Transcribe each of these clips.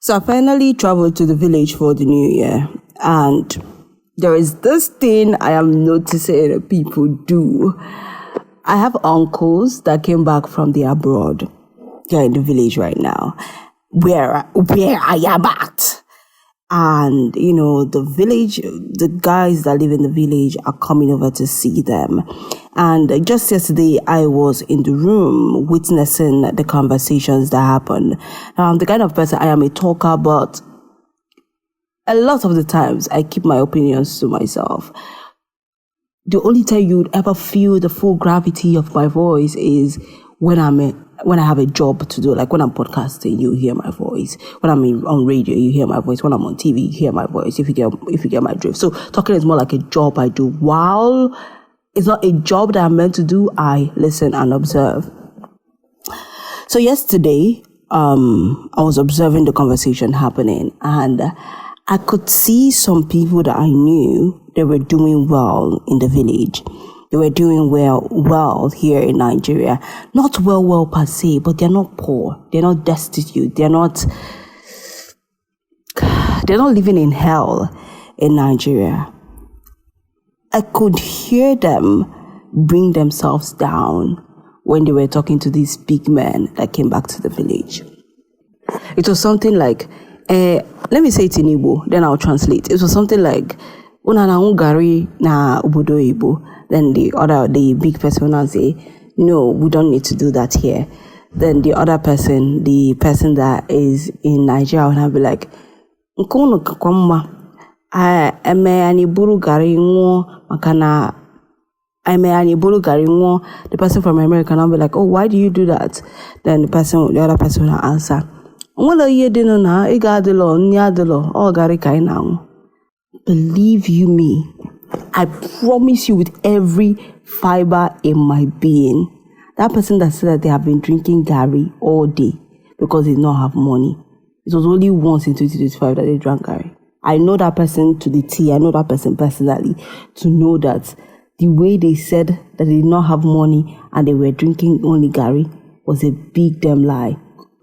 So I finally traveled to the village for the new year, and there is this thing I am noticing that people do. I have uncles that came back from the abroad. They're in the village right now, where I am at. And, the guys that live in the village are coming over to see them. And just yesterday, I was in the room witnessing the conversations that happened. The kind of person, I am a talker, but a lot of the times I keep my opinions to myself. The only time you would ever feel the full gravity of my voice is when I have a job to do, like when I'm podcasting, you hear my voice. When I'm on radio, you hear my voice. When I'm on TV, you hear my voice. If you get my drift. So talking is more like a job I do. While it's not a job that I'm meant to do, I listen and observe. So yesterday, I was observing the conversation happening, and I could see some people that I knew, they were doing well in the village. They were doing well here in Nigeria. Not well per se, but they're not poor. They're not destitute. They're not living in hell in Nigeria. I could hear them bring themselves down when they were talking to these big men that came back to the village. It was something like, let me say it in Igbo, then I'll translate. It was something like, una na ungari na obodo Igbo. Then the big person will say, no, we don't need to do that here. Then the other person, the person that is in Nigeria, will be like, Nkono kakwamba, eme aniburu gari ngo, makana, eme aniburu gari ngo. The person from America will be like, oh, why do you do that? Then the other person will answer, Wala ye dino na, igadilo, nyadilo, o gari kainang. Believe you me, I promise you with every fiber in my being, that person that said that they have been drinking Gary all day because they did not have money. It was only once in 2025 that they drank Gary. I know that person to the T. I know that person personally to know that the way they said that they did not have money and they were drinking only Gary was a big damn lie.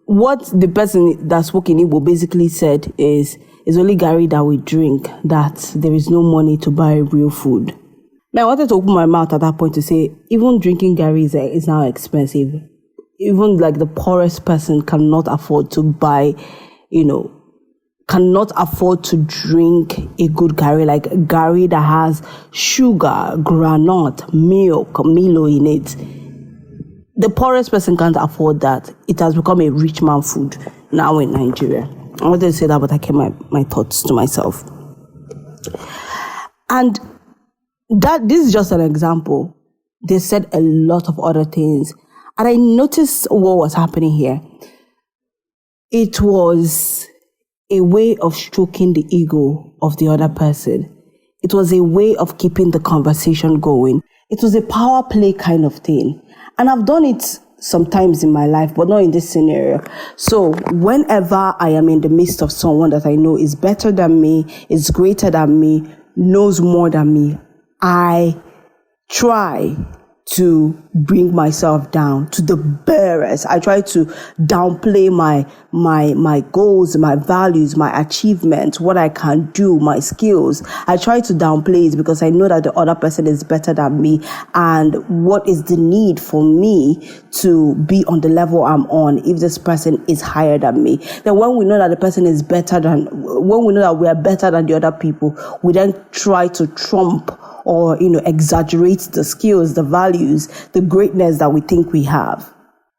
What the person that spoke in Igbo basically said is, it's only Gary that we drink, that there is no money to buy real food. Now, I wanted to open my mouth at that point to say, even drinking Gary is now expensive. Even like the poorest person cannot afford to buy, cannot afford to drink a good Gary, like Gary that has sugar, granite, milk, Milo in it. The poorest person can't afford that. It has become a rich man food now in Nigeria. I wanted to say that, but I kept my thoughts to myself. And this is just an example. They said a lot of other things. And I noticed what was happening here. It was a way of stroking the ego of the other person. It was a way of keeping the conversation going. It was a power play kind of thing. And I've done it sometimes in my life, but not in this scenario. So whenever I am in the midst of someone that I know is better than me, is greater than me, knows more than me, I try to bring myself down to the barest. I try to downplay my goals, my values, my achievements, what I can do, my skills. I try to downplay it because I know that the other person is better than me, and what is the need for me to be on the level I'm on if this person is higher than me. Then when we know that the person is when we know that we are better than the other people, we then try to trump or, exaggerate the skills, the values, the greatness that we think we have.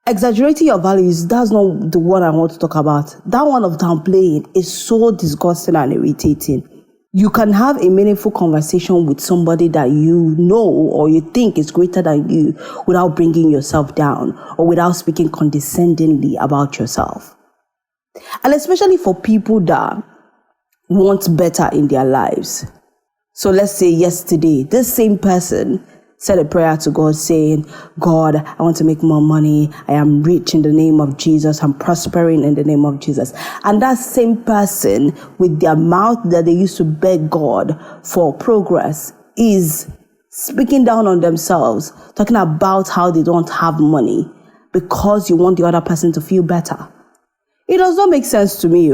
Exaggerating your values, that's not the one I want to talk about. That one of downplaying is so disgusting and irritating. You can have a meaningful conversation with somebody that you know or you think is greater than you without bringing yourself down or without speaking condescendingly about yourself. And especially for people that want better in their lives. So let's say yesterday, this same person said a prayer to God saying, God, I want to make more money. I am rich in the name of Jesus. I'm prospering in the name of Jesus. And that same person with their mouth that they used to beg God for progress is speaking down on themselves, talking about how they don't have money because you want the other person to feel better. It does not make sense to me.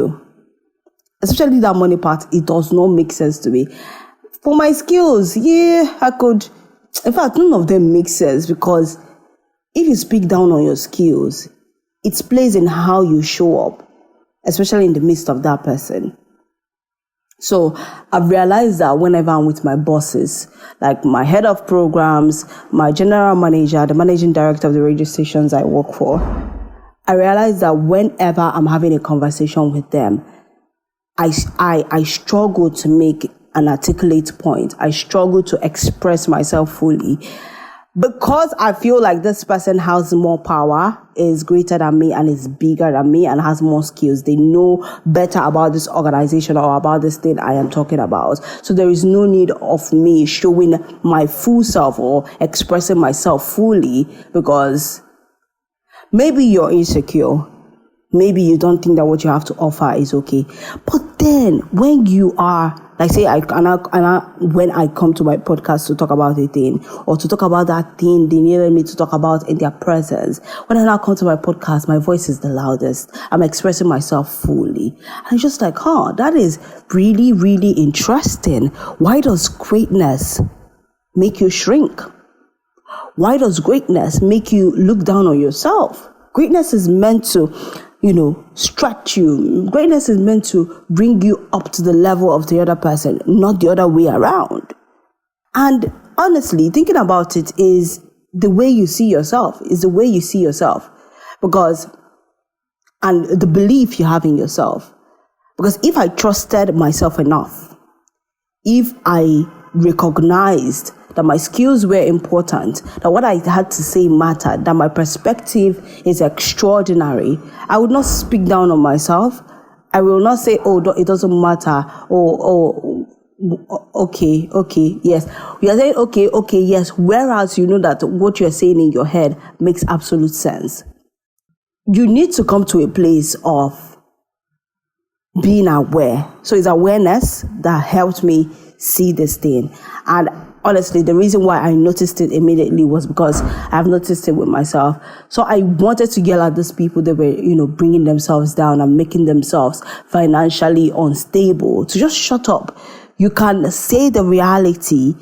especially that money part, it does not make sense to me. For my skills, yeah, I could. In fact, none of them make sense, because if you speak down on your skills, it plays in how you show up, especially in the midst of that person. So I've realized that whenever I'm with my bosses, like my head of programs, my general manager, the managing director of the radio stations I work for, I realize that whenever I'm having a conversation with them, I struggle to make an articulate point. I struggle to express myself fully, because I feel like this person has more power, is greater than me, and is bigger than me, and has more skills. They know better about this organization or about this thing I am talking about. So there is no need of me showing my full self or expressing myself fully, because maybe you're insecure. Maybe you don't think that what you have to offer is okay. But then when you are, like say, when I come to my podcast to talk about a thing, or to talk about that thing they needed me to talk about in their presence, when I now come to my podcast, my voice is the loudest. I'm expressing myself fully. And I'm just like, that is really, really interesting. Why does greatness make you shrink? Why does greatness make you look down on yourself? Greatness is meant to, stretch you. Greatness is meant to bring you up to the level of the other person, not the other way around. And honestly, thinking about it is the way you see yourself, and the belief you have in yourself. Because if I trusted myself enough, if I recognized that my skills were important, that what I had to say mattered, that my perspective is extraordinary, I would not speak down on myself. I will not say, it doesn't matter. Okay, yes. We are saying, okay, yes. Whereas you know that what you're saying in your head makes absolute sense. You need to come to a place of being aware. So it's awareness that helped me see this thing. And honestly, the reason why I noticed it immediately was because I've noticed it with myself. So I wanted to yell at these people that were, bringing themselves down and making themselves financially unstable, to just shut up. You can say the reality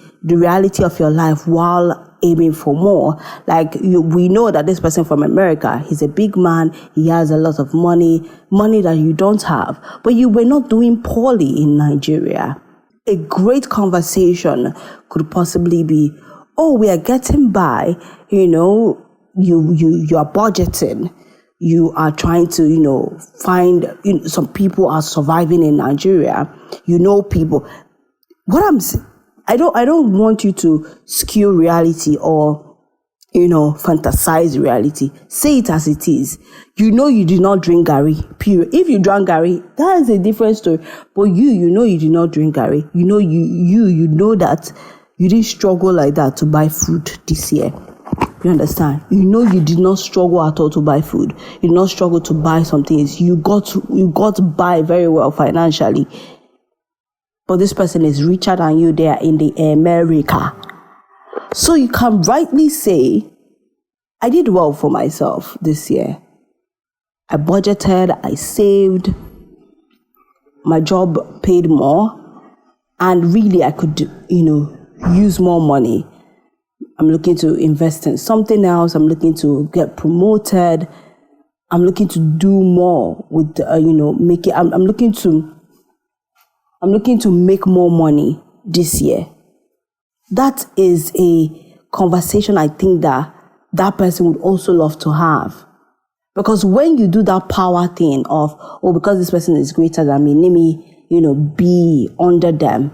of your life while aiming for more. Like we know that this person from America, he's a big man. He has a lot of money that you don't have, but you were not doing poorly in Nigeria. A great conversation could possibly be, we are getting by, you are budgeting. You are trying to, find, some people are surviving in Nigeria. People. I don't want you to skew reality or, fantasize reality. Say it as it is. You did not drink Gary, period. If you drank Gary, that is a different story. But you did not drink Gary. You know that you didn't struggle like that to buy food this year. You understand? You did not struggle at all to buy food. You did not struggle to buy some things. You got by very well financially. But this person is richer than you there in the America. So you can rightly say, I did well for myself this year. I budgeted, I saved, my job paid more, and really I could, use more money. I'm looking to invest in something else. I'm looking to get promoted. I'm looking to do more with, I'm looking to make more money this year. That is a conversation I think that person would also love to have. Because when you do that power thing of, because this person is greater than me, let me, be under them,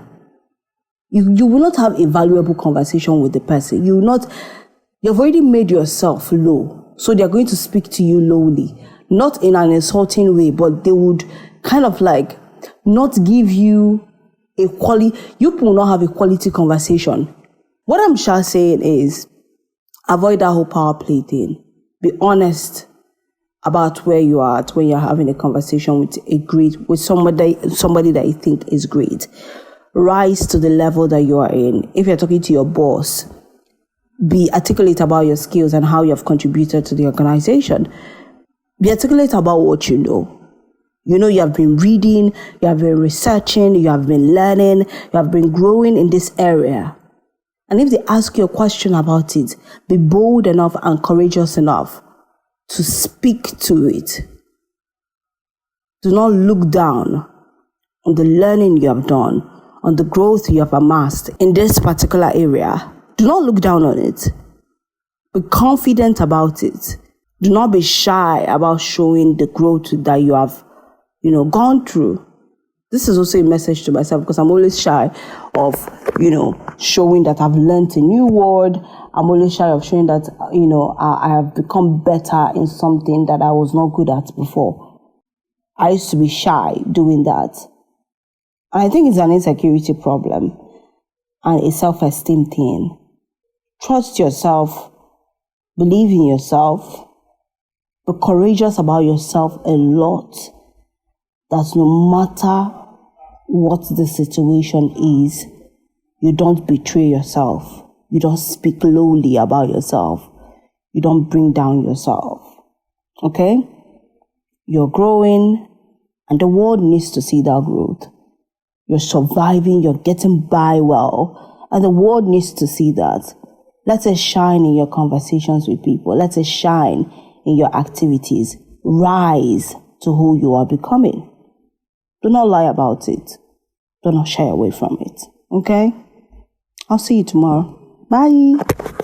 you will not have a valuable conversation with the person. You've already made yourself low. So they're going to speak to you lowly. Not in an insulting way, but they would kind of like not give you you will not have a quality conversation. What I'm just saying is, avoid that whole power play thing. Be honest about where you are at when you're having a conversation with somebody that you think is great. Rise to the level that you are in. If you're talking to your boss, be articulate about your skills and how you have contributed to the organization. Be articulate about what you know. You know, you have been reading, you have been researching, you have been learning, you have been growing in this area. And if they ask you a question about it, be bold enough and courageous enough to speak to it. Do not look down on the learning you have done, on the growth you have amassed in this particular area. Do not look down on it. Be confident about it. Do not be shy about showing the growth that you have, gone through. This is also a message to myself, because I'm always shy of, showing that I've learned a new word. I'm always shy of showing that, I have become better in something that I was not good at before. I used to be shy doing that. And I think it's an insecurity problem and a self-esteem thing. Trust yourself. Believe in yourself. Be courageous about yourself a lot. That no matter what the situation is, you don't betray yourself. You don't speak lowly about yourself. You don't bring down yourself. Okay? You're growing, and the world needs to see that growth. You're surviving, you're getting by well, and the world needs to see that. Let it shine in your conversations with people. Let it shine in your activities. Rise to who you are becoming. Do not lie about it. Do not shy away from it. Okay? I'll see you tomorrow. Bye.